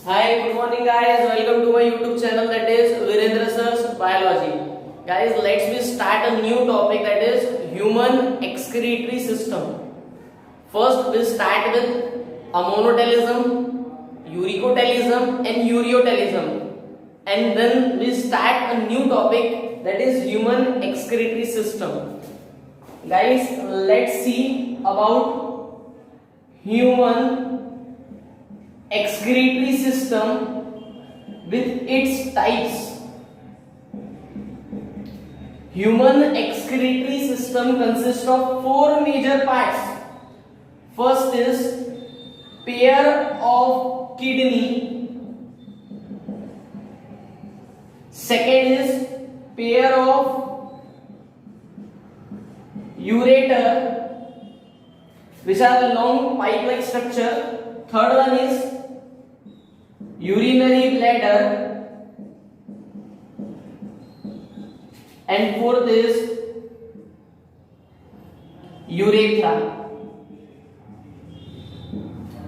Hi, good morning guys. Welcome to my YouTube channel that is Virendra Sir's Biology. Guys, let's start a new topic that is human excretory system. First, we'll start with ammonotelism, uricotelism and ureotelism. And then we'll start a new topic that is human excretory system. Guys, let's see about human excretory system with its types. Human excretory system consists of four major parts. First is pair of kidney. Second is pair of ureter, which are long pipe-like structure. Third one is urinary bladder, and fourth is urethra.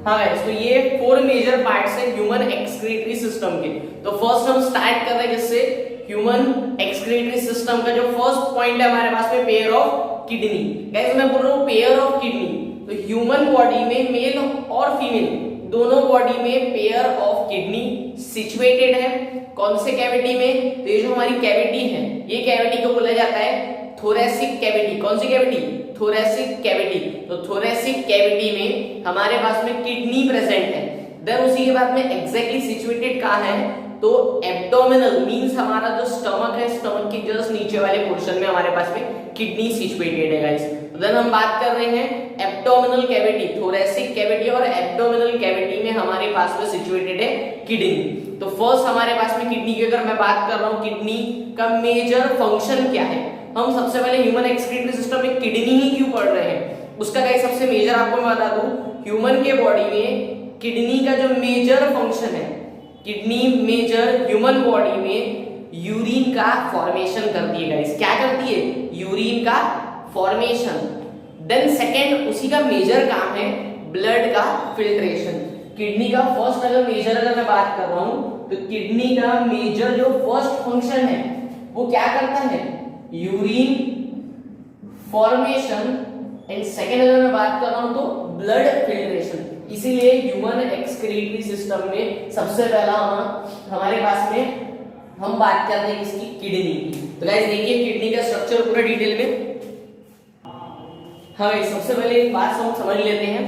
हाँ guys, तो ये four major parts हैं human excretory system के। तो first हम start कर रहे हैं जिससे ह्यूमन एक्सक्रीटरी सिस्टम का जो फर्स्ट पॉइंट है हमारे पास में पेयर ऑफ किडनी। गाइस मैं बोल रहा हूँ पेयर ऑफ किडनी, तो ह्यूमन बॉडी में मेल और फीमेल दोनों बॉडी में पेयर ऑफ किडनी सिचुएटेड है। कौन से कैविटी में? तो ये जो हमारी कैविटी है, ये कैविटी को बोला जाता है थोरेसिक कैविटी। कौन सी कैविटी? Thoracic cavity. तो थोरेसिक कैविटी में हमारे पास में किडनी प्रेजेंट है। देन उसी के बाद में एग्जैक्टली सिचुएटेड कहाँ है? तो एब्डोमिनल मींस हमारा जो स्टमक है, स्टमक के जस्ट नीचे वाले पोर्शन में हमारे पास में किडनी सिचुएटेड है गाइस। देन हम बात कर रहे हैं एब्डोमिनल कैविटी, थोरेसिक कैविटी और एब्डोमिनल कैविटी में हमारे पास में सिचुएटेड है किडनी। तो फर्स्ट हमारे पास में किडनी की अगर मैं बात कर रहा हूँ, किडनी का मेजर फंक्शन क्या है? हम सबसे पहले ह्यूमन एक्सक्रीटरी सिस्टम में किडनी ही क्यों पढ़ रहे हैं उसका गाइस सबसे मेजर आपको मैं बता दूं, ह्यूमन के बॉडी में किडनी का जो मेजर फंक्शन है, किडनी मेजर ह्यूमन बॉडी में यूरिन का फॉर्मेशन करती है गाइस। क्या करती है? यूरिन का फॉर्मेशन। देन सेकेंड उसी का मेजर काम है ब्लड का फिल्ट्रेशन। किडनी का फर्स्ट अगर मैं बात कर रहा हूं तो किडनी का मेजर जो फर्स्ट फंक्शन है वो क्या करता है? Urine formation. एंड सेकेंड अगर मैं बात कर रहा हूं तो ब्लड फिल्ट्रेशन। इसीलिए ह्यूमन एक्सक्रीटरी सिस्टम में सबसे पहला हमारे पास में हम बात करते हैं इसकी किडनी की। तो गाइस देखिए किडनी का स्ट्रक्चर पूरा डिटेल में। हाँ सबसे पहले एक बात हम समझ लेते हैं,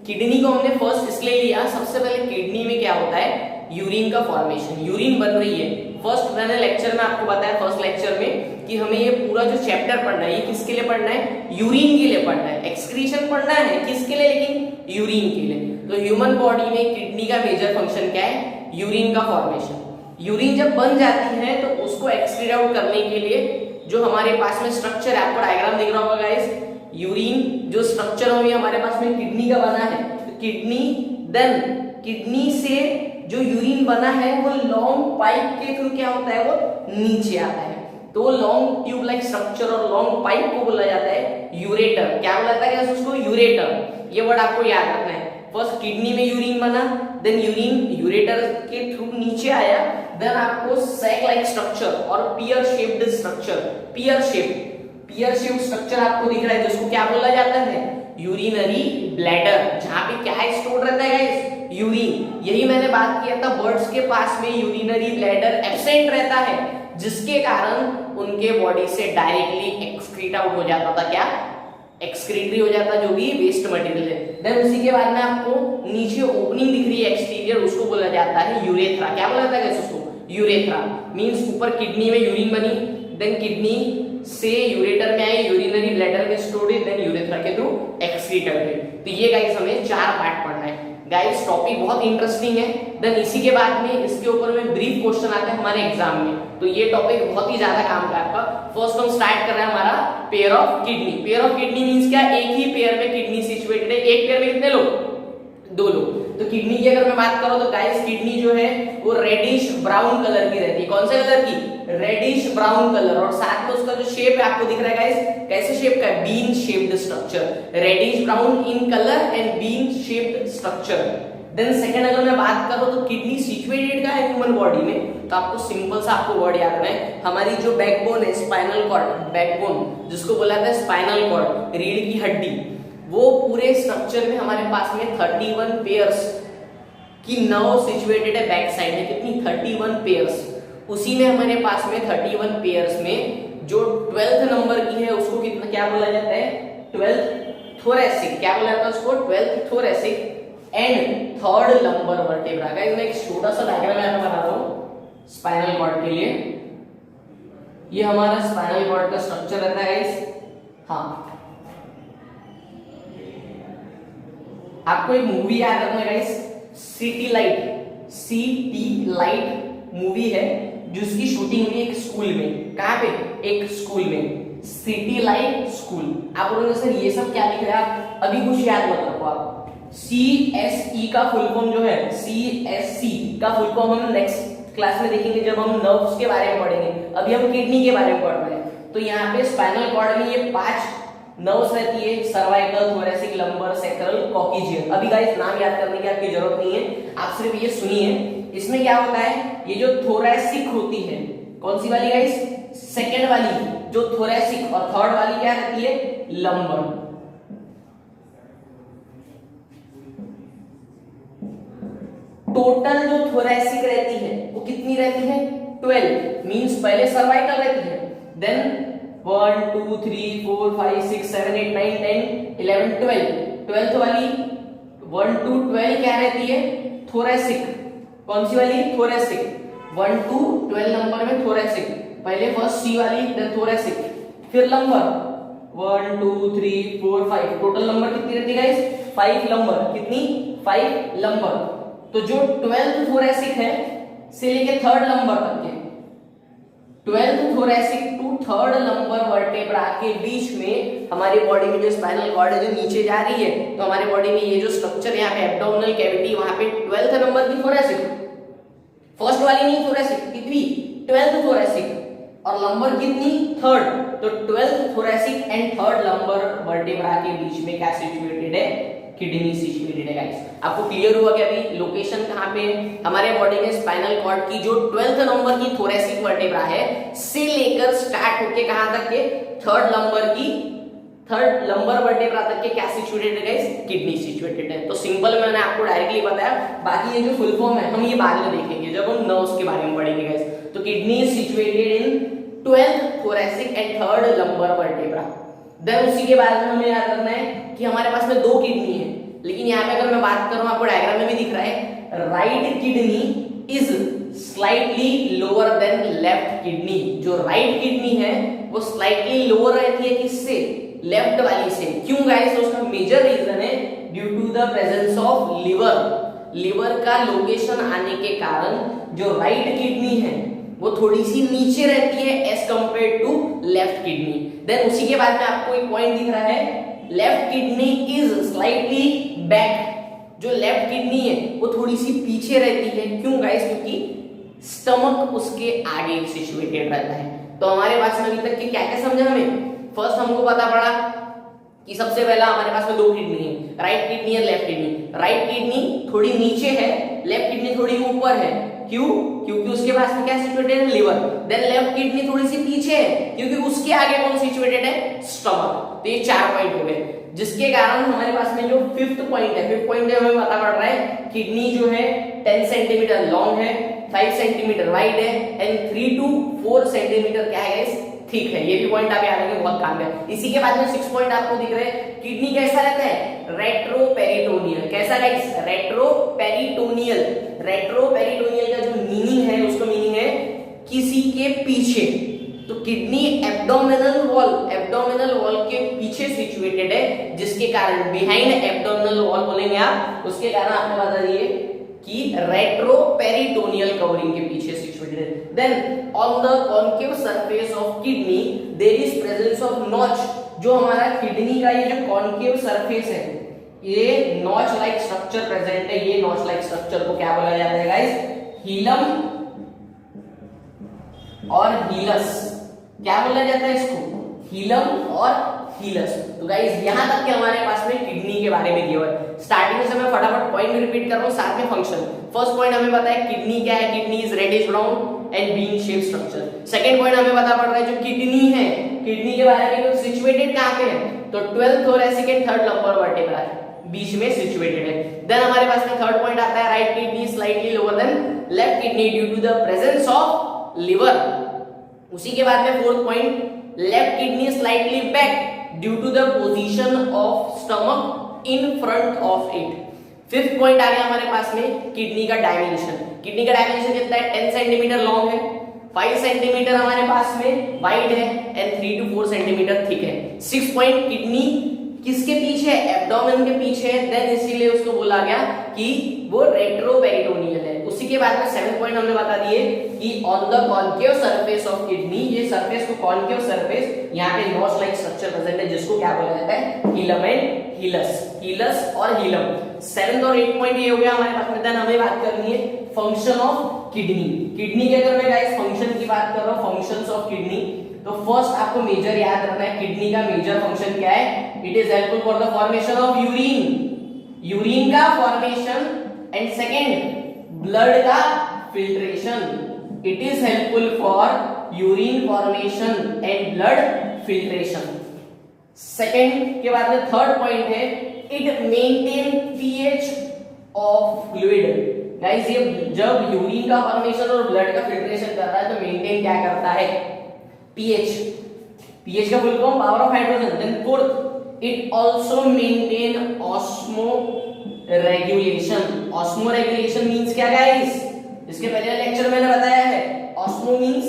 किडनी को हमने फर्स्ट इसलिए लिया, सबसे पहले किडनी में क्या होता है? यूरिन का फॉर्मेशन। यूरिन बन रही है। फर्स्ट मैंने लेक्चर में आपको बताया, फर्स्ट लेक्चर में कि हमें ये पूरा जो चैप्टर पढ़ना है ये किसके लिए पढ़ना है? यूरिन के लिए पढ़ना है। एक्सक्रीशन पढ़ना है किसके लिए? लेकिन यूरिन के लिए। तो ह्यूमन बॉडी में किडनी का मेजर फंक्शन क्या है? यूरिन का फॉर्मेशन। यूरिन जब बन जाती है तो उसको एक्सक्रीट आउट करने के लिए जो हमारे पास में स्ट्रक्चर है, आपको डायग्राम दिख रहा होगा गाइस, यूरिन जो स्ट्रक्चर है हमारे पास में किडनी का बना है। तो किडनी, देन किडनी से जो यूरिन बना है वो लॉन्ग पाइप के थ्रू क्या होता है? वो नीचे आता है। तो लॉन्ग ट्यूब लाइक स्ट्रक्चर और लॉन्ग पाइप को बोला जाता है यूरेटर। क्या बोला जाता है उसको? यूरेटर। ये वर्ड आपको याद रखना है। फर्स्ट किडनी में यूरिन बना, देन यूरिन यूरेटर के थ्रू नीचे आया, देन आपको सैक लाइक स्ट्रक्चर और pear shaped structure, pear shaped structure आपको दिख रहा है जिसको क्या बोला जाता है? Urinary bladder. जहां पे क्या स्टोर रहता है गाइस? यूरिन। यही मैंने बात किया था, बर्ड्स के पास में यूरिनरी ब्लैडर एब्सेंट रहता है जिसके कारण उनके बॉडी से डायरेक्टली एक्सक्रीट आउट हो जाता था। क्या? एक्सक्रीटरी हो जाता जो भी वेस्ट मटेरियल है। देन उसी के बाद में आपको नीचे ओपनिंग दिख रही है एक्सटीरियर, उसको बोला जाता है यूरेथ्रा। क्या बोला जाता है उसको? यूरेथ्रा। मींस ऊपर किडनी में यूरिन बनी, देन किडनी से यूरेटर में आई, यूरिनरी ब्लैडर में स्टोर्ड, देन यूरेथ्रा के थ्रू एक्सक्रीट हुई। तो ये गाइस हमें चार पार्ट पढ़ना है। गाइस टॉपिक बहुत इंटरेस्टिंग है। देन इसी के बाद में इसके ऊपर में ब्रीफ क्वेश्चन आते हैं हमारे एग्जाम में। तो ये टॉपिक बहुत ही ज्यादा काम का आपका। फर्स्ट हम स्टार्ट कर रहे हैं हमारा pair of kidney. Pair of kidney means क्या? एक ही पेयर में किडनी सिचुएटेड है। एक पेयर में कितने लोग? दो लोग। तो किडनी की अगर मैं बात करूं तो गाइस किडनी जो है वो रेडिश ब्राउन कलर की रहती है। कौन से कलर की? Reddish brown colour. और साथ में उसका जो शेप है आपको दिख रहा है गाइस, कैसे शेप का है? Bean shaped structure. Reddish brown in colour and bean shaped structure. Then second अगर मैं बात करूं तो किडनी सिचुएटेड का है ह्यूमन बॉडी में, तो आपको सिंपल सा आपको वर्ड याद रखना है, हमारी जो बैकबोन है स्पाइनल कॉर्ड, बैकबोन जिसको बोला जाता है स्पाइनल कॉर्ड, रीढ़ की हड्डी, वो पूरे स्ट्रक्चर में हमारे पास में 31 पेयर्स की नर्व सिचुएटेड है बैक साइड में, कितनी 31 पेयर्स, उसी में हमारे पास में 31 पेयर्स में जो 12th नंबर की है उसको कितना क्या बोला जाता है, 12th थोरैसिक, क्या बोला जाता है उसको, 12th thoracic and third lumbar vertebra. Guys मैं एक छोटा सा डायग्राम यहां पे बनाता हूं स्पाइनल कॉर्ड के लिए, ये हमारा स्पाइनल कॉर्ड का स्ट्रक्चर रहता है गाइस। हाँ, आपको एक मूवी याद रखना है guys, city light, city light movie है जिसकी शूटिंग हुई एक स्कूल में, कहां पे, एक स्कूल में, सिटी लाइट स्कूल। आप बोलोगे सर ये सब क्या लिख रहे हैं आप, अभी कुछ याद मत रखो आप, CSE का फुल फॉर्म जो है, CSC का फुल फॉर्म हम नेक्स्ट क्लास में देखेंगे जब हम नर्व्स के बारे में पढ़ेंगे, अभी हम किडनी के बारे में पढ़ रहे हैं। तो यहाँ पे स्पाइनल कॉर्ड में ये 5 नर्व्स रहती है, cervical, thoracic, lumbar, sacral, coccygeal. अभी गाइस नाम याद करने की आपकी जरूरत नहीं है, आप सिर्फ ये सुनिए। इसमें क्या होता है, ये जो थोरैसिक होती है, कौन सी वाली गाइस, सेकंड वाली जो थोरैसिक, और थर्ड वाली क्या रहती है, लंबर। टोटल जो थोरैसिक रहती है वो कितनी रहती है, 12, मींस पहले सर्वाइकल रहती है, देन 1 2 3 4 5 6 7 8 9 10 11 12, 12th वाली 1 to 12 क्या रहती है, थोरैसिक, कौन सी वाली, थोरैसिक, 1 to 12 नंबर में थोरैसिक, पहले फर्स्ट सी वाली, देन थोरैसिक, फिर लंबर 1 2 3 4 5, टोटल नंबर कितनी रहती है गाइस, 5 लंबर, कितनी, 5 लंबर। तो जो 12th थोरैसिक है से लेके थर्ड नंबर तक के, 12th thoracic to third number vertebra के बीच में हमारी बॉडी में जो स्पाइनल कॉर्ड है जो नीचे जा रही है, तो हमारी बॉडी में ये जो स्ट्रक्चर यहाँ पे एब्डोमिनल कैविटी, वहां पे 12th नंबर की थोरैसिक, फर्स्ट वाली नहीं थोरैसिक, कितनी, 12th थोरैसिक, और लंबर कितनी, थर्ड। तो 12th thoracic and third number vertebra के बीच में क्या सिचुएटेड है, किडनी सिचुएटेड है गाइस। आपको क्लियर हुआ कि अभी लोकेशन कहां पे है, हमारे बॉडी में स्पाइनल कॉर्ड की जो 12th नंबर की थोरैसिक वर्टेब्रा है से लेकर स्टार्ट होके कहां तक के, थर्ड नंबर वर्टेब्रा तक के क्या सिचुएटेड है गाइस, किडनी सिचुएटेड है। तो सिंपल मैंने आपको डायरेक्टली बताया, बाकी ये जो फुल फॉर्म है हम ये बाद में देखेंगे जब हम नर्व्स के बारे में पढ़ेंगे गाइस। तो kidney is situated in 12th thoracic and third number vertebra. Then उसी के बाद में हमें याद रखना है कि हमारे पास में 2 किडनी है, लेकिन यहाँ पे अगर मैं बात करूं, आपको डायग्राम में भी दिख रहा है, right kidney is slightly lower than left kidney. जो राइट किडनी है वो स्लाइटली लोअर रहती है किससे, लेफ्ट वाली से। क्यों गाइस, तो उसका मेजर रीजन है due to the presence of liver का लोकेशन आने के कारण जो राइट किडनी है वो थोड़ी सी नीचे रहती है as compare to left kidney. Then उसी के बाद में आपको एक पॉइंट दिख रहा है, left kidney is slightly back. जो लेफ्ट किडनी है वो थोड़ी सी पीछे रहती है, क्यों गाइस, क्योंकि स्टमक उसके आगे सिचुएटेड रहता है। तो हमारे पास में अभी तक के क्या क्या समझा हमें, फर्स्ट हमको पता पड़ा कि सबसे पहला हमारे पास में 2 किडनी है, राइट किडनी और लेफ्ट किडनी। राइट किडनी थोड़ी नीचे है, लेफ्ट किडनी थोड़ी ऊपर है, क्यों, क्योंकि उसके पास में क्या सिचुएटेड है, लिवर। देन लेफ्ट किडनी थोड़ी सी पीछे है क्योंकि उसके आगे कौन सिचुएटेड है, स्टमक। तो ये 4 पॉइंट हो गए, जिसके कारण हमारे पास में जो 5th पॉइंट है, 5th पॉइंट हमें पता पड़ रहा है, किडनी जो है 10 सेंटीमीटर लॉन्ग है, 5 सेंटीमीटर वाइड है एंड 3 to 4 सेंटीमीटर क्या है गाइस, ठीक है। ये भी पॉइंट आप याद रखें, बहुत काम है। इसी के बाद में 6 पॉइंट आपको दिख रहे हैं, किडनी कैसा रहता है, रेट्रोपेरिटोनियल। कैसा गाइस, रेट्रोपेरिटोनियल। रेट्रोपेरिटोनियल का जो मीनिंग है, उसका मीनिंग है किसी के पीछे। तो किडनी एब्डोमिनल वॉल के पीछे सिचुएटेड है, जिसके कारण बिहाइंड एब्डोमिनल वॉल बोलेंगे आप, उसके कारण आपको बता दिए कि रेट्रोपेरिटोनियल कवरिंग के पीछे सिचुएटेड है। Then on the concave surface of kidney there is presence of notch. जो हमारा किडनी का ये जो कॉन्केव सरफेस है, ये नॉच लाइक स्ट्रक्चर प्रेजेंट है। ये नॉच लाइक स्ट्रक्चर को क्या बोला जाता है गाइस, हीलम और हीलस। क्या बोला जाता है इसको, हीलम और हीलस। तो गाइस यहाँ तक के हमारे पास में किडनी के बारे में दिया हुआ है। स्टार्टिंग से मैं फटाफट पॉइंट रिपीट कर रहा हूँ, साथ में फंक्शन। फर्स्ट पॉइंट हमें पता है किडनी क्या है, kidney is reddish brown and bean shape structure. Second point हमें पता पड़ रहा है जो किडनी है, किडनी के बारे में सिचुएटेड कहाँ पे है, तो 12th thoracic and 3rd lumbar vertebra बीच में सिचुएटेड है। देन हमारे पास में थर्ड पॉइंट आता है right kidney slightly lower than left kidney due to the presence of liver. उसी के बाद में fourth point left kidney slightly back due to the position of stomach in front of it. Fifth point आ गया हमारे पास में kidney का dimension. Kidney का डायमेंशन कितना है, 10 सेंटीमीटर लॉन्ग है, 5 सेंटीमीटर हमारे पास में वाइड है एंड 3 to 4 सेंटीमीटर थिक है। 6 पॉइंट किडनी किसके पीछे है, एब्डोमेन के पीछे है, देन इसीलिए उसको बोला गया कि वो रेट्रोपेरिटोनियल है। उसी के बाद में 7 पॉइंट हमने बता दिए कि on the concave surface of kidney, ये सरफेस को कॉन्केव सरफेस, यहाँ पे नॉच लाइक स्ट्रक्चर प्रेजेंट है जिसको क्या बोला जाता है, हिलम एंड हीलस, हीलस और हिलम। 7 और 8 पॉइंट ये हो गया हमारे पास में। देन हमें बात करनी है फंक्शन ऑफ किडनी। किडनी के अगर मैं गाइस फंक्शन की बात कर रहा हूं, फंक्शंस ऑफ किडनी, तो फर्स्ट आपको मेजर याद रखना है किडनी का मेजर फंक्शन क्या है, it is helpful for the formation of urine, urine का फॉर्मेशन, एंड सेकंड ब्लड का filtration. It is helpful for urine formation and blood filtration. Second के बाद में थर्ड पॉइंट है it maintain pH of fluid. Guys ये जब urine का formation और ब्लड का फिल्ट्रेशन कर रहा है तो मेंटेन क्या करता है, पीएच। पीएच का full form power of hydrogen. Then fourth it also maintain osmoregulation. Osmoregulation means क्या गाइस, इसके पहले लेक्चर में मैंने बताया है, osmo means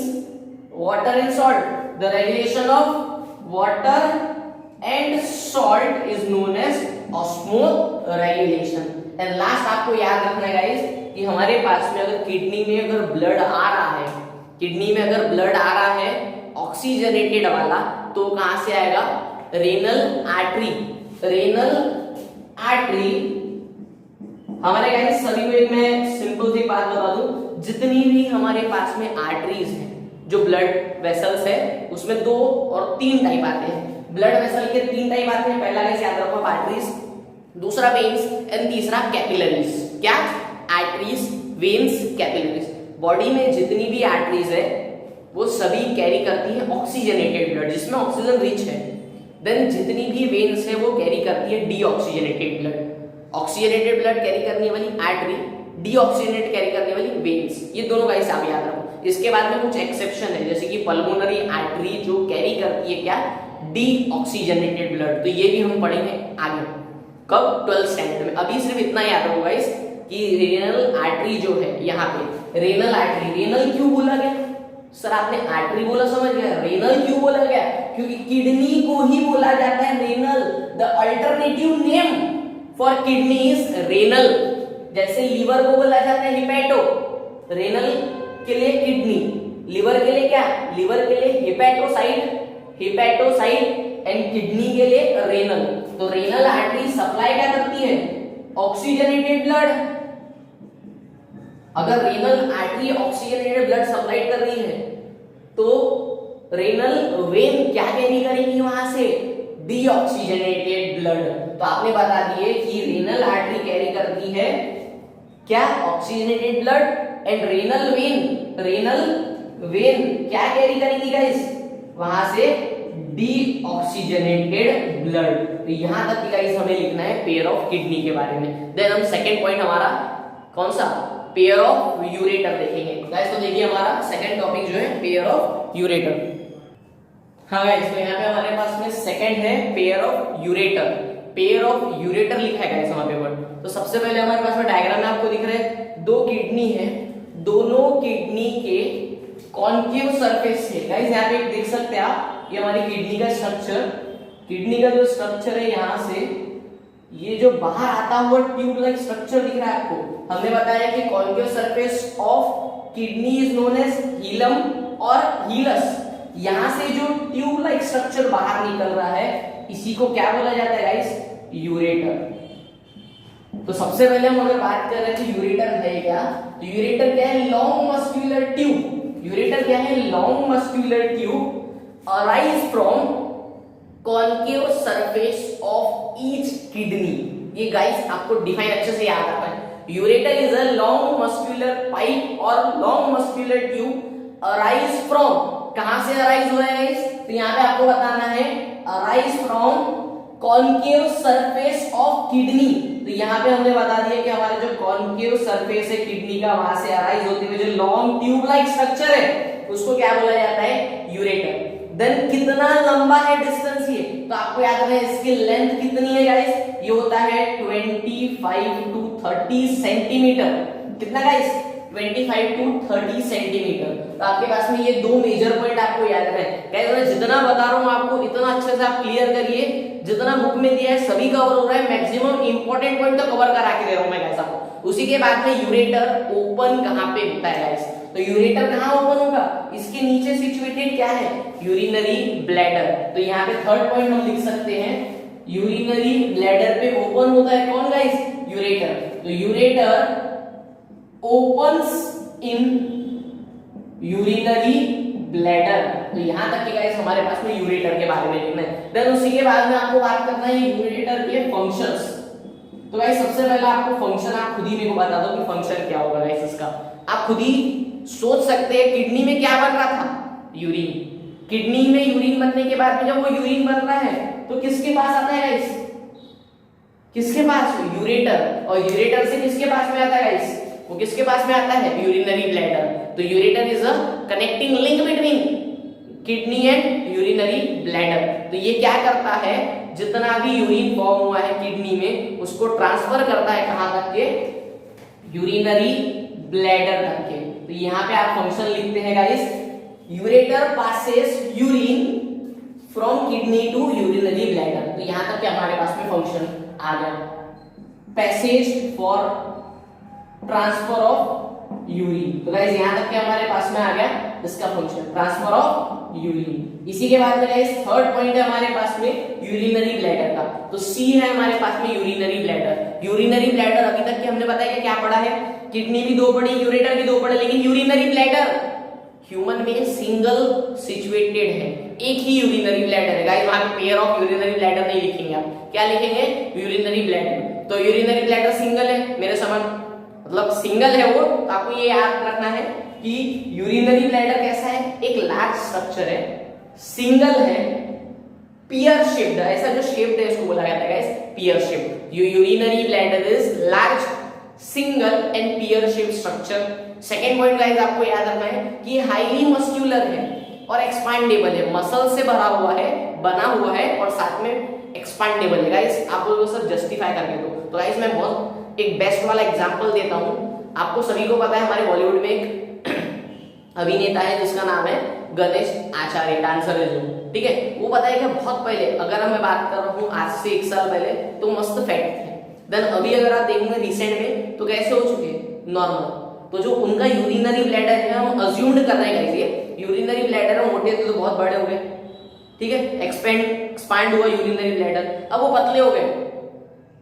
water and salt, the regulation of water and salt is known as osmoregulation. And last आपको याद रखना है गाइस कि हमारे पास में अगर किडनी में अगर ब्लड आ रहा है, किडनी में अगर ब्लड आ रहा है ऑक्सीजनेटेड वाला, तो कहां से आएगा, रेनल आर्टरी। रेनल आर्टरी हमारे गाइस सभी को एक मैं सिंपल सी बात बता दूं, जितनी भी हमारे पास में आर्टरीज हैं, जो ब्लड वेसल्स है, उसमें 2 और 3 टाइप आते हैं। ब्लड वेसल के 3 टाइप आते हैं, पहला कैसे याद रखो, आर्टरीज, दूसरा वेन्स एंड तीसरा कैपिलरीज। क्या, आर्टरीज, वेन्स, कैपिलरीज। बॉडी में जितनी भी आर्टरीज है वो सभी कैरी करती है ऑक्सीजनेटेड ब्लड जिसमें ऑक्सीजन रिच है। देन जितनी भी वेन्स है वो कैरी करती है deoxygenated blood. Oxygenated blood carry करने वाली आर्टरी, डीऑक्सीजनेटेड कैरी करने वाली वेन्स, ये दोनों गाइस आप याद रखो। इसके बाद में कुछ एक्सेप्शन है, जैसे कि पल्मोनरी आर्टरी जो कैरी करती है क्या, डीऑक्सीजनेटेड ब्लड। तो ये भी हम पढ़ेंगे आगे, कब, 12th स्टैंडर्ड में। अभी सिर्फ इतना याद रखो गाइस कि रेनल आर्टरी जो है, यहाँ पे रेनल आर्टरी, रेनल क्यों बोला गया, सर आपने आर्टरी बोला समझ गया, रेनल क्यों बोला गया, क्योंकि किडनी को ही बोला जाता है renal. The alternative name for kidney is renal. जैसे लीवर को बोला जाता है हिपैटो, रेनल के लिए किडनी, लिवर के लिए क्या, लिवर के लिए हिपैटोसाइट, हिपैटोसाइट, एंड किडनी के लिए रेनल। तो रेनल आर्टरी सप्लाई क्या करती है, ऑक्सीजनेटेड ब्लड। अगर renal artery oxygenated blood supply कर रही है तो रेनल वेन क्या कैरी करेगी वहां से, डीऑक्सीजनेटेड ब्लड। तो आपने बता दिए कि रेनल आर्टरी कैरी करती है क्या, oxygenated blood, and renal vein क्या कैरी करेगी गाइस, वहां से डीऑक्सीजनेटेड ब्लड। तो यहां तक गाइस हमें लिखना है पेयर ऑफ किडनी के बारे में। देन हम सेकंड पॉइंट हमारा कौन सा, पेयर ऑफ यूरेटर देखेंगे गाइस। तो देखिए हमारा सेकंड टॉपिक जो है पेयर ऑफ यूरेटर। हाँ गाइस, तो यहाँ पे हमारे पास में सेकंड है pair of ureter. Pair of ureter लिखा है गाइस हमारे पेपर। तो सबसे पहले हमारे पास में डायग्राम में आपको दिख रहा है 2 किडनी है, दोनों किडनी के कॉन्केव सरफेस है गाइस। यहाँ पे देख सकते हैं आप, ये हमारी किडनी का स्ट्रक्चर, किडनी का जो स्ट्रक्चर है यहां से ये जो बाहर आता हुआ ट्यूब लाइक स्ट्रक्चर दिख रहा है आपको, हमने बताया कि concave surface of kidney is known as hilum और हीलस। यहां से जो ट्यूब लाइक स्ट्रक्चर बाहर निकल रहा है इसी को क्या बोला जाता है गाइस, यूरेटर। तो सबसे पहले हम अगर बात कर रहे हैं कि यूरेटर है क्या, तो यूरेटर क्या है, लॉन्ग मस्क्यूलर ट्यूब। यूरेटर क्या है, long muscular tube arise from concave surface of each kidney. ये गाइस आपको डिफाइन अच्छे से याद रखना है। Ureter is a long muscular pipe और long muscular tube arise from, कहां से अराइज हो रहा है गाइस, तो यहां पे आपको बताना है arise from concave surface of kidney. तो यहाँ पे हमने बता दिया कि हमारे जो कॉनकेव सरफेस है किडनी का, वहां से अराइज होते हुए जो लॉन्ग ट्यूब लाइक स्ट्रक्चर है उसको क्या बोला जाता है, यूरेटर। देन कितना लंबा है डिस्टेंस ये, तो आपको याद रखना है इसकी लेंथ कितनी है गाइस, ये होता है 25 टू 30 सेंटीमीटर। कितना गाइस, 25 टू 30 सेंटीमीटर। तो आपके पास में ये दो मेजर पॉइंट आपको याद रखना है गाइस। मैं जितना बता रहा हूं आपको इतना अच्छे से आप क्लियर करिए, जितना बुक में दिया है सभी कवर हो रहा है, मैक्सिमम इंपॉर्टेंट पॉइंट तो कवर करा के दे रहा हूं मैं गाइस आपको। उसी के बाद में यूरेटर ओपन कहां पे होता है गाइस, तो यूरेटर कहां ओपन होगा, इसके नीचे सिचुएटेड क्या है, यूरिनरी ब्लैडर। तो यहाँ पे थर्ड पॉइंट हम लिख सकते हैं, यूरिनरी ब्लैडर पे ओपन होता है कौन गाइस, यूरेटर। तो यूरेटर ओपन्स इन यूरिनरी ब्लैडर। तो यहां तक कि गाइस हमारे पास में यूरेटर के बारे में लिखना है। देन उसी के बाद में आपको बात करना है यूरेटर के फंक्शंस। तो गाइस सबसे पहला आपको फंक्शन आप खुद ही मेरे को बता दो कि फंक्शन क्या होगा गाइस इसका। आप खुद ही सोच सकते हैं किडनी में क्या बन रहा था, यूरिन। किडनी में यूरिन बनने के बाद में जब वो यूरिन बन रहा है तो किसके पास आता है गाइस, किसके पास, यूरेटर। और यूरेटर से किसके पास में आता है गाइस, वो किसके पास में आता है, यूरिनरी ब्लैडर। तो ureter is a connecting link between kidney and urinary bladder. तो ये क्या करता है, जितना भी यूरिन फॉर्म हुआ है किडनी में उसको ट्रांसफर करता है कहां तक के, यूरिनरी ब्लैडर तक के। तो यहाँ पे आप फंक्शन लिखते हैं guys, ureter passes urine from kidney to urinary bladder. तो यहाँ तक के हमारे पास में फंक्शन आ गया, passage for transfer of urine. तो गाइस यहाँ तक के हमारे पास में आ गया इसका फंक्शन, ट्रांसफर ऑफ यूरिन। इसी के बाद में गाइस थर्ड पॉइंट है हमारे पास में यूरिनरी ब्लैडर का। तो सी है हमारे पास में यूरिनरी ब्लैडर। यूरिनरी ब्लैडर अभी तक के हमने बताया कि क्या पढ़ा है, किडनी भी दो पढ़ी, यूरेटर भी दो पढ़े, लेकिन यूरिनरी ब्लैडर ह्यूमन में सिंगल सिचुएटेड है, एक ही यूरिनरी ब्लैडर है गाइस। वहां पे पेयर ऑफ यूरिनरी ब्लैडर नहीं लिखेंगे आप, क्या लिखेंगे, यूरिनरी ब्लैडर। तो यूरिनरी ब्लैडर सिंगल है मेरे समझ, मतलब सिंगल है वो। तो आपको ये याद रखना है कि यूरिनरी ब्लैडर कैसा है, एक लार्ज स्ट्रक्चर है, सिंगल है, पियर शेप्ड। ऐसा जो शेप्ड है इसको बोला जाता है guys pear shaped. Urinary bladder is large, single and pear shaped structure. Second point guys आपको याद रखना है कि हाईली मस्क्यूलर है और एक्सपांडेबल है, मसल से भरा हुआ है, बना हुआ है और साथ में एक्सपांडेबल है गाइस। आप लोगों को सब जस्टिफाई करके दो। तो गाइस मैं बहुत एक बेस्ट वाला एग्जांपल देता हूं। आपको सभी को पता है हमारे बॉलीवुड में एक अभिनेता है जिसका नाम है गणेश आचार्य, डांसर है जो, ठीक है। वो पता है कि बहुत पहले, अगर मैं बात कर रहा हूँ आज से 1 साल पहले, तो मस्त फैट थे। देन अभी अगर आप देखेंगे रिसेंट में तो कैसे हो चुके, नॉर्मल। तो जो उनका यूरिनरी ब्लैडर है, हम अज्यूम्ड कर रहे हैं गाइस, ये यूरिनरी ब्लैडर है, मोटे थे तो बहुत बड़े हो गए, ठीक है, एक्सपांड हुआ यूरिनरी ब्लैडर, अब वो पतले हो गए।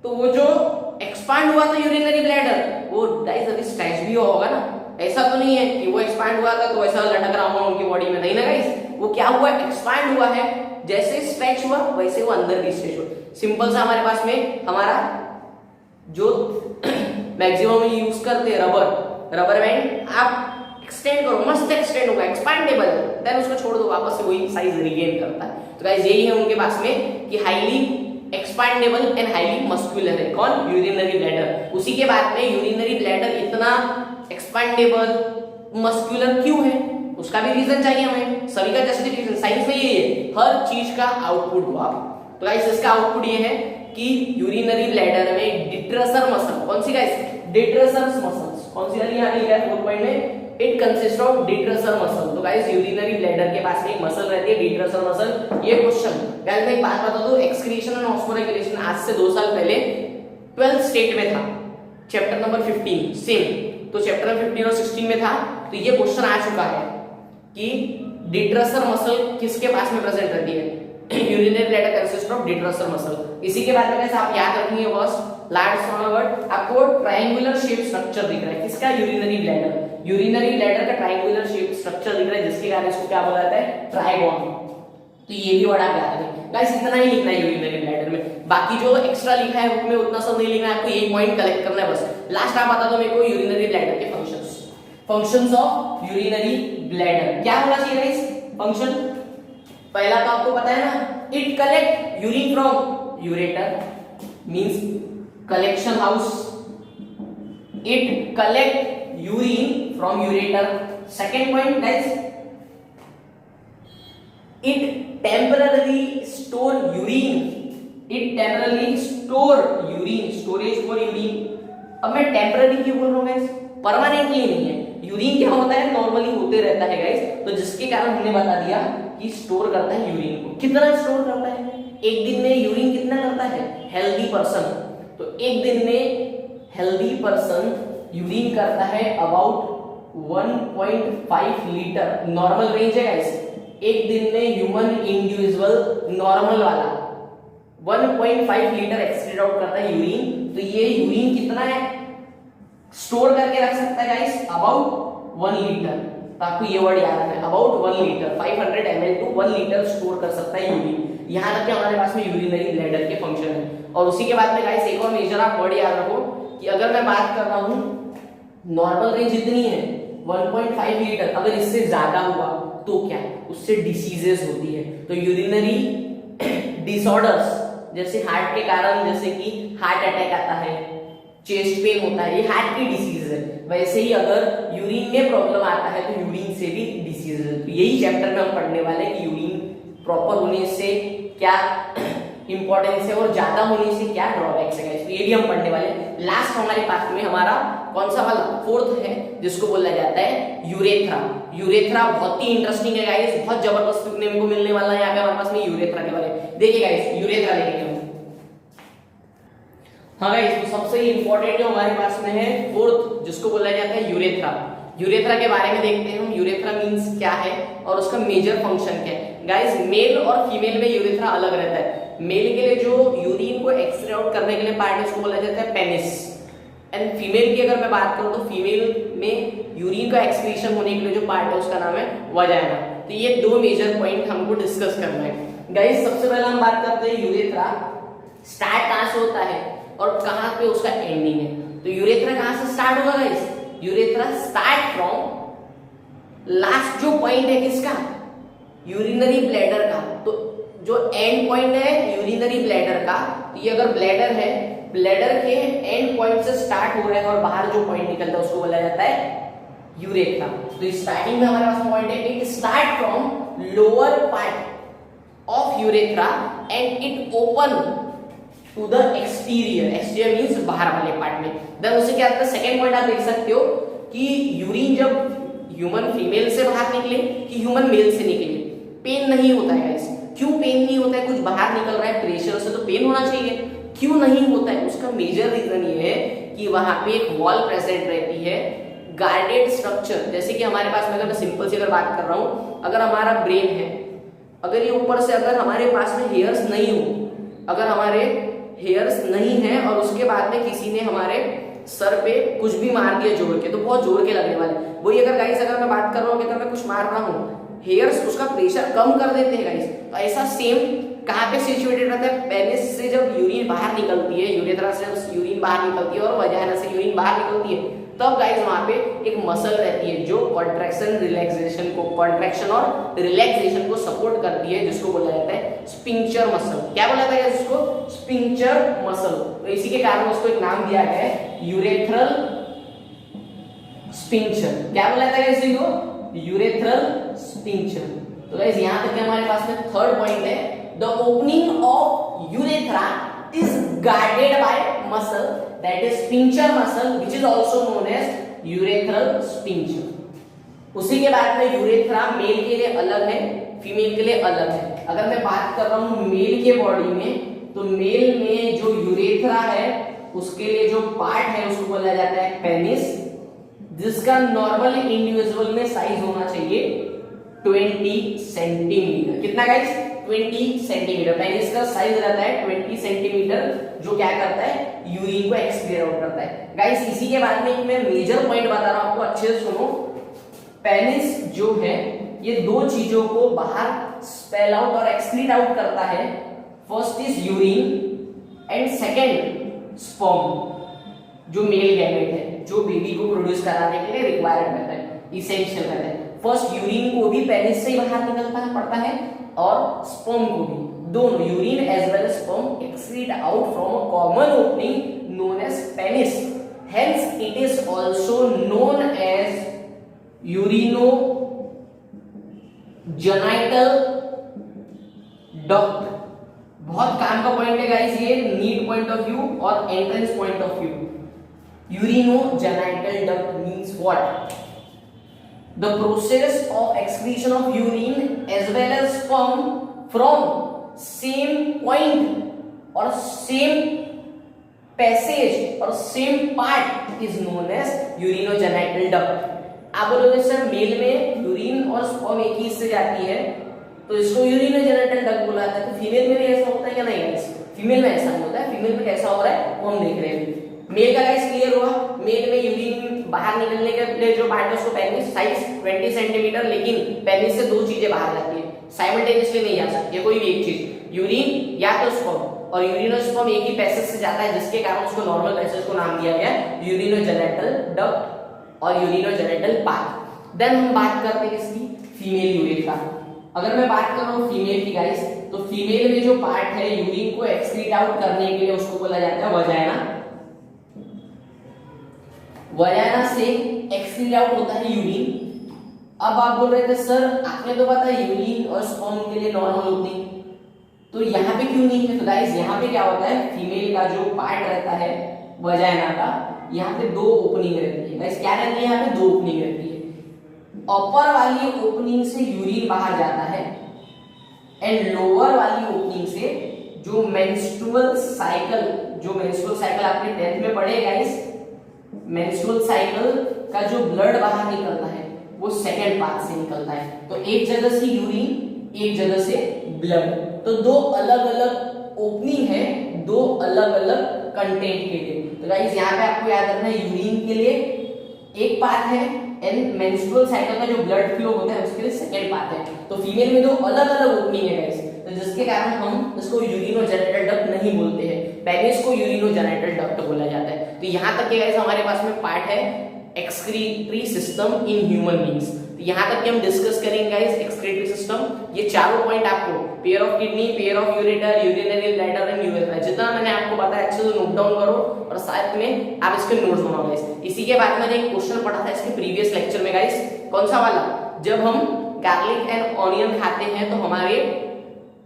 तो वो जो एक्सपांड हुआ था यूरिनरी ब्लैडर, वो गाइस अभी स्ट्रेच भी हुआ होगा ना। ऐसा तो नहीं है कि वो एक्सपांड हुआ था तो ऐसा लटक रहा होगा उनकी बॉडी में, नहीं ना गाइस। वो क्या हुआ, एक्सपांड हुआ है, जैसे स्ट्रेच हुआ वैसे वो अंदर भी स्ट्रेच हुआ। सिंपल सा हमारे पास में हमारा जो मैक्सिमम यूज करते हैं रबर बैंड, आप एक्सटेंड करो, मस्त एक्सटेंड होगा, एक्सपांडेबल, देन उसको छोड़ दो, वापस से वही साइज रिगेन करता है। तो गाइस यही है उनके पास में कि highly expandable and highly muscular है, कौन, यूरिनरी ब्लैडर। उसी के बाद में यूरिनरी ब्लैडर इतना एक्सपांडेबल मस्कुलर क्यों है, उसका भी रीजन चाहिए हमें, सभी का जस्टिफिकेशन साइंस में यही है, हर चीज का आउटपुट दो आप। तो गाइस इसका आउटपुट ये है कि यूरिनरी ब्लैडर में डिट्रेसर मसल, कौन सी गाइस, डिट्रेसर मसल्स, कौन सी वाली यहां लिखा है 4 पॉइंट में, it consist of detrusor muscle. तो गाइस यूरिनरी ब्लैडर के पास में एक मसल रहती है डिट्रेसर मसल। ये क्वेश्चन गाइस मैं एक बात बता दूं, एक्सक्रीशन एंड ऑस्मोरेगुलेशन आज से 2 साल पहले 12th स्टेट में था, चैप्टर नंबर 15 सेम। तो चैप्टर 15 और 16 में था। तो ये क्वेश्चन आ चुका है कि डिट्रेसर मसल किसके पास में प्रेजेंट रहती है, urinary bladder consist of detrusor muscle. इसी के बाद में कैसे आप याद रखेंगे, बस लार्ज स्मॉल वर्ड, आपको ट्रायंगुलर शेप स्ट्रक्चर दिख रहा है, किसका, यूरिनरी ब्लैडर। यूरिनरी ब्लैडर का ट्रायंगुलर शेप स्ट्रक्चर दिख रहा है, जिसके कारण इसको क्या बोला जाता है, ट्राइगोन। तो ये भी वर्ड आप याद रखें। गाइस इतना ही लिखना है यूरिनरी ब्लैडर में, बाकी जो एक्स्ट्रा लिखा है बुक में उतना सब नहीं लिखना है, आपको यही पॉइंट कलेक्ट करना है बस। लास्ट आप बता दो मेरे को यूरिनरी ब्लैडर के फंक्शंस ऑफ यूरिनरी ब्लैडर क्या होना चाहिए गाइस फंक्शन। पहला तो आपको पता है ना, it collect urine from ureter means collection house, it collect urine from ureter. Second point guys, it temporarily store urine, it temporarily store urine, storage for urine। अब मैं टेम्पररी क्यों बोल रहा हूँ गाइस, परमानेंटली नहीं है। यूरिन क्या होता है, नॉर्मली होते रहता है गाइस, तो जिसके कारण हमने बता दिया कि स्टोर करता है यूरिन को। कितना स्टोर करता है, एक दिन में यूरिन कितना करता है हेल्दी पर्सन, तो एक दिन में हेल्दी पर्सन यूरिन करता है अबाउट 1.5 लीटर, नॉर्मल रेंज है गाइस। एक दिन में ह्यूमन इंडिविजुअल नॉर्मल वाला 1.5 लीटर एक्सक्रीट आउट करता है यूरिन, तो ये यूरिन कितना है स्टोर करके रख सकता है गाइस, अबाउट 1 लीटर। तो आपको ये वर्ड याद है, about 1 litre, 500 ml to 1 litre store कर सकता है यूरिन। यहां तक कि हमारे पास में यूरिनरी ब्लैडर के फंक्शन है। और उसी के बाद में गाइस एक और मेजर आप वर्ड याद रखो कि अगर मैं बात कर रहा हूं नॉर्मल रेंज इतनी है 1.5 लीटर, अगर इससे ज्यादा हुआ तो क्या, उससे डिसीजेस होती है। तो यूरिनरी डिसऑर्डर्स जैसे हार्ट के कारण, जैसे कि हार्ट अटैक आता है, चेस्ट पेन होता है, ये हार्ट की डिसीज है। वैसे ही अगर यूरिन में प्रॉब्लम आता है तो यूरिन से भी डिसीज है। तो यही चैप्टर में हम पढ़ने वाले हैं कि यूरिन प्रॉपर होने से क्या इंपॉर्टेंस है और ज्यादा होने से क्या ड्रॉबैक्स है, तो ये भी हम पढ़ने वाले हैं। लास्ट हमारे पास में हमारा कौन सा वाला, फोर्थ है, जिसको बोला जाता है यूरेथ्रा। यूरेथ्रा बहुत ही इंटरेस्टिंग है गाइस, बहुत जबरदस्त सीखने को मिलने वाला है यहाँ पे हमारे पास में यूरेथ्रा के बारे में। देखिए गाइस यूरेथ्रा लेके हम, हाँ गाइस तो सबसे इंपॉर्टेंट जो हमारे पास में है फोर्थ, जिसको बोला जाता है यूरेथ्रा। यूरेथ्रा के बारे में देखते हैं हम, यूरेथ्रा मींस क्या है और उसका मेजर फंक्शन क्या है। गाइस मेल और फीमेल में यूरेथ्रा अलग रहता है। मेल के लिए जो यूरिन को एक्सट्रैक्ट आउट करने के लिए पार्ट है उसको बोला जाता है पेनिस, एंड फीमेल की अगर मैं बात करूं तो फीमेल में यूरिन का एक्सक्रीशन होने के लिए जो पार्ट है उसका नाम है वजाइना। तो ये दो मेजर पॉइंट हमको डिस्कस करना है गाइस। सबसे पहले हम बात करते हैं यूरेथ्रा स्टार्ट कहां से होता है और कहां पे उसका एंडिंग है। तो यूरेथ्रा कहां से स्टार्ट होगा guys, urethra start from last जो पॉइंट है किसका, यूरिनरी ब्लैडर का। तो जो एंड पॉइंट है यूरिनरी ब्लैडर का, तो ये अगर ब्लैडर है, ब्लैडर के एंड पॉइंट से स्टार्ट हो रहा है और बाहर जो पॉइंट निकलता है उसको बोला जाता है यूरेथ्रा। तो स्टार्टिंग में हमारे पास पॉइंट है, it start from lower part of urethra and it open to the exterior, exterior means बाहर वाले पार्ट में। देन उससे क्या आता है, सेकंड पॉइंट आप देख सकते हो कि यूरिन जब ह्यूमन फीमेल से बाहर निकले कि ह्यूमन मेल से निकले, पेन नहीं होता है गाइस। क्यों पेन नहीं होता है, कुछ बाहर निकल रहा है प्रेशर से तो पेन होना चाहिए, क्यों नहीं होता है, उसका मेजर रीजन ये है कि वहां पे एक वॉल प्रेजेंट रहती है, गार्डेड स्ट्रक्चर। जैसे कि हमारे पास में अगर मैं सिंपल से अगर बात कर रहा हूं, अगर हमारा ब्रेन है, अगर ये ऊपर से अगर हमारे पास में हेयर्स नहीं हो, अगर हमारे हेयर्स नहीं है और उसके बाद में किसी ने हमारे सर पे कुछ भी मार दिया जोड़ के, तो बहुत जोर के लगने वाले। वही अगर गाइस अगर मैं बात कर रहा हूँ कि अगर मैं कुछ मार रहा हूँ, हेयर्स उसका प्रेशर कम कर देते हैं गाइस। तो ऐसा सेम कहाँ पे सिचुएटेड रहता है, पेनिस से जब यूरिन बाहर निकलती है, यूरेथ्रा से जब यूरिन बाहर निकलती है और वजाइना से यूरिन बाहर निकलती है, तब गाइस वहां पे एक मसल रहती है जो कॉन्ट्रैक्शन रिलैक्सेशन को, कॉन्ट्रैक्शन और रिलैक्सेशन को सपोर्ट करती है, जिसको बोला जाता है स्पिंक्चर मसल। क्या बोला जाता है इसको, स्पिंक्चर मसल। तो इसी के कारण उसको एक नाम दिया गया है यूरेथ्रल स्पिंक्चर। क्या बोला जाता है इसी को, यूरेथ्रल स्पिंक्चर। तो गाइस यहां तक हमारे पास में थर्ड पॉइंट है, the opening of urethra is guarded by muscle, that is sphincter muscle, which is also known as urethral sphincter। उसी के बाद में यूरेथ्रा मेल के लिए अलग है, फीमेल के लिए अलग है। अगर मैं बात कर रहा हूं मेल के बॉडी में, तो मेल में जो यूरेथ्रा है उसके लिए जो पार्ट है उसको बोला जाता है पेनिस, जिसका नॉर्मल इंडिविजुअल में साइज होना चाहिए 20 सेंटीमीटर। कितना गाइस, 20 सेंटीमीटर। पेनिस का साइज रहता है 20 सेंटीमीटर, जो क्या करता है यूरिन को एक्सक्रीट आउट करता है। गाइस इसी के बाद में मैं मेजर पॉइंट बता रहा हूं आपको, अच्छे से सुनो। पेनिस जो है ये दो चीजों को बाहर स्पेल आउट और एक्सक्रीट आउट करता है। First is urine and second sperm, जो मेल गैमेट है, जो बेबी को प्रोड्यूस कराने के लिए रिक्वायर्ड रहता है, इसेंशियल रहता है। फर्स्ट यूरिन को भी पेनिस से ही बाहर निकलता पड़ता है और स्पर्म को भी, दोनों urine as well as sperm excrete out from a common opening known as penis, hence it is also known as urinogenital duct. बहुत काम का पॉइंट है गाइस ये, नीड पॉइंट ऑफ व्यू और entrance point of view. Urinogenital duct means what? The process of excretion of urine as well as sperm from same point or same passage or same part is known as urinogenital duct. आप बोलोगे sir mail में urine और sperm एक ही से जाती है तो इसको यूरिनोजेनिटल डक्ट बोला जाता है, तो फीमेल में भी ऐसा होता है क्या? नहीं गाइस, फीमेल में ऐसा नहीं होता है। फीमेल में कैसा हो रहा है वो हम देख रहे हैं। मेल का गाइस क्लियर हुआ, मेल में यूरिन बाहर निकलने के लिए जो पार्ट है उसको पेनिस, साइज 20 सेंटीमीटर, लेकिन पेनिस से दो चीजें बाहर जाती है, साइमल्टेनियसली नहीं आ सकती कोई भी एक चीज, यूरिन या तो स्पर्म, और यूरिन और स्पर्म एक ही पैसेज से जाता है जिसके कारण उसको नॉर्मल पैसेज को नाम दिया गया यूरिनोजेनिटल डक्ट और यूरिनोजेनिटल पाथ। देन हम बात करते हैं इसकी फीमेल यूरिन का। अगर मैं बात कर रहा हूँ फीमेल की गाइस, तो फीमेल में जो पार्ट है यूरिन को एक्सक्रीट आउट करने के लिए उसको बोला जाता है वजाइना। वजाइना से एक्सक्रीट आउट होता है यूरिन। अब आप बोल रहे थे सर आपने तो बताया यूरिन और स्पर्म के लिए नॉर्मल ओपनिंग, तो यहाँ पे क्यों नहीं है? तो गाइस यहाँ पे क्या होता है, फीमेल का जो पार्ट रहता है वजाइना का, यहाँ पे दो ओपनिंग रहती है गाइस। क्या रहती है? यहाँ पे दो ओपनिंग रहती है। अपर वाली ओपनिंग से यूरिन बाहर जाता है एंड लोअर वाली ओपनिंग से जो मेंस्ट्रुअल साइकिल, जो मेंस्ट्रुअल साइकिल आपने 10th में पढ़े गाइस, मेंस्ट्रुअल साइकिल का जो ब्लड बाहर निकलता है वो सेकेंड पार्ट से निकलता है। तो एक जगह से यूरिन, एक जगह से ब्लड, तो दो अलग अलग ओपनिंग है, दो अलग अलग कंटेंट के लिए। तो गाइस यहाँ पे आपको याद रखना है यूरिन के लिए एक पार्ट है एंड मेंस्ट्रुअल साइकिल का जो ब्लड फ्लो होता है उसके लिए सेकेंड पार्ट है। तो फीमेल में दो अलग अलग ओपनिंग है गाइस, तो जिसके कारण हम इसको यूरिनोजेनिटल डक्ट नहीं बोलते हैं, पेनिस को यूरिनोजेनिटल डक्ट बोला जाता है। तो यहाँ तक के गाइस हमारे पास में पार्ट है excretory system in human beings. तो यहाँ तक के हम डिस्कस करेंगे गाइस एक्सक्रीटरी सिस्टम। ये चारों पॉइंट आपको pair of kidney, pair of ureter, urinary bladder and urethra, जितना मैंने आपको बताया अच्छे से नोट डाउन करो और साथ में आप इसके नोट्स बनाओ गाइस। इसी के बाद मैंने एक क्वेश्चन पढ़ा था इसके प्रीवियस लेक्चर में गाइस, कौन सा वाला, जब हम गार्लिक एंड ऑनियन खाते हैं तो हमारे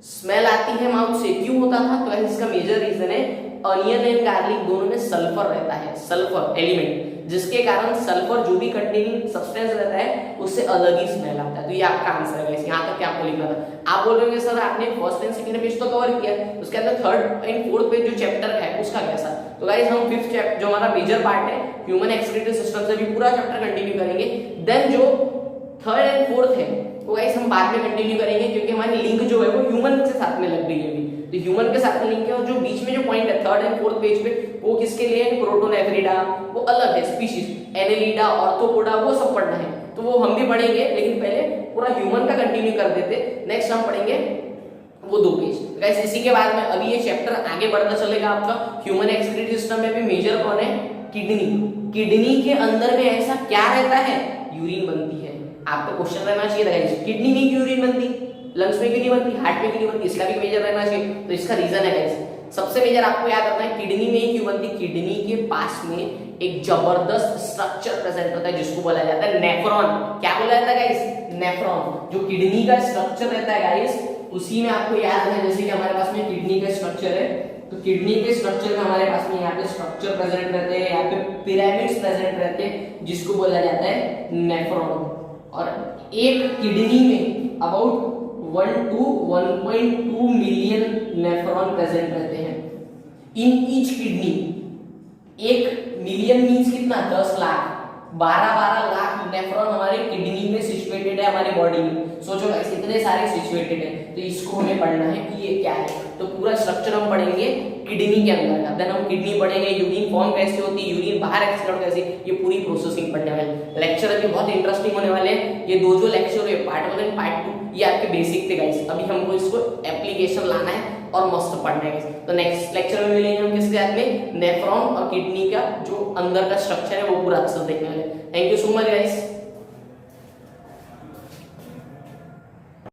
स्मेल आती है माउथ से, क्यों होता था? तो इसका मेजर रीजन है ऑनियन एंड गार्लिक दोनों में सल्फर रहता है, सल्फर एलिमेंट, जिसके कारण सल्फर जो भी कंटेनिंग सब्सटेंस रहता है उससे अलग ही स्मेल आता है। तो ये आपका आंसर है, यहाँ तक क्या आपको लिखना था। आप बोलोगे सर आपने फर्स्ट एंड सेकंड पेज तो कवर किया, उसके अंदर थर्ड एंड फोर्थ पेज जो चैप्टर है उसका कैसा? तो गाइस हम फिफ्थ चैप्टर जो हमारा मेजर पार्ट है ह्यूमन एक्सक्रीटरी सिस्टम से भी पूरा चैप्टर कंटिन्यू करेंगे। देन जो थर्ड एंड फोर्थ है वो गाइस हम बाद में कंटिन्यू करेंगे, क्योंकि हमारी लिंक जो है वो ह्यूमन के साथ में लग रही है अभी, तो ह्यूमन के साथ में लिंक है। और जो बीच में जो पॉइंट है थर्ड एंड फोर्थ पेज पे वो किसके लिए है? प्रोटोनेफ्रिडा, वो अलग है स्पीशीज, एनेलिडा, ऑर्थोपोडा, वो सब पढ़ना है तो वो हम भी पढ़ेंगे, लेकिन पहले पूरा ह्यूमन का कंटिन्यू कर देते। नेक्स्ट हम पढ़ेंगे वो दो पेज गाइस। इसी के बाद में अभी ये चैप्टर आगे बढ़ता चलेगा आपका। ह्यूमन एक्सक्रीटरी सिस्टम में भी मेजर कौन है? किडनी। किडनी के अंदर में ऐसा क्या रहता है? यूरिन बनती है। आपका क्वेश्चन रहना चाहिए था गाइस, किडनी में क्यों यूरिन बनती, लंग्स में क्यों नहीं बनती, हार्ट में क्यों नहीं बनती, इसका भी मेजर रहना चाहिए। तो इसका रीजन है गाइस, सबसे मेजर आपको याद रखना है किडनी में क्यों बनती। किडनी के पास में एक जबरदस्त स्ट्रक्चर प्रेजेंट होता है जिसको बोला जाता है नेफ्रॉन। क्या बोला जाता है गाइस? नेफ्रॉन। जो किडनी का स्ट्रक्चर रहता है गाइस उसी में आपको याद है, जैसे कि हमारे पास में किडनी का स्ट्रक्चर है, तो किडनी के स्ट्रक्चर में हमारे पास में यहाँ पे स्ट्रक्चर प्रेजेंट रहते हैं, यहाँ पे पिरामिड्स प्रेजेंट रहते हैं जिसको बोला जाता है नेफ्रॉन। और एक किडनी में about 1 to 1.2 million nephron present रहते हैं इन ईच किडनी। एक मिलियन मींस कितना? 10 लाख। 12 लाख नेफ्रॉन हमारे किडनी में सिचुएटेड है, हमारी बॉडी में। सोचो गाइस इतने सारे सिचुएटेड है, तो इसको हमें पढ़ना है कि ये क्या है। तो पूरा स्ट्रक्चर हम पढ़ेंगे किडनी के अंदर का, देन हम किडनी पढ़ेंगे, यूरिन फॉर्म कैसे होती है, यूरिन बाहर एक्सक्रीट कैसे, ये पूरी प्रोसेसिंग पढ़ने वाले। लेक्चर अभी बहुत इंटरेस्टिंग होने वाले हैं। ये दो जो लेक्चर है पार्ट 1 एंड पार्ट 2 ये आपके बेसिक थे गाइस, अभी हमको इसको एप्लीकेशन लाना है और मस्त पढ़ना है गाइस। तो नेक्स्ट लेक्चर में मिलेंगे हम किसके साथ में, नेफ्रॉन और किडनी का जो अंदर का स्ट्रक्चर है वो पूरा अच्छे से देखने वाले। Thank you so much guys.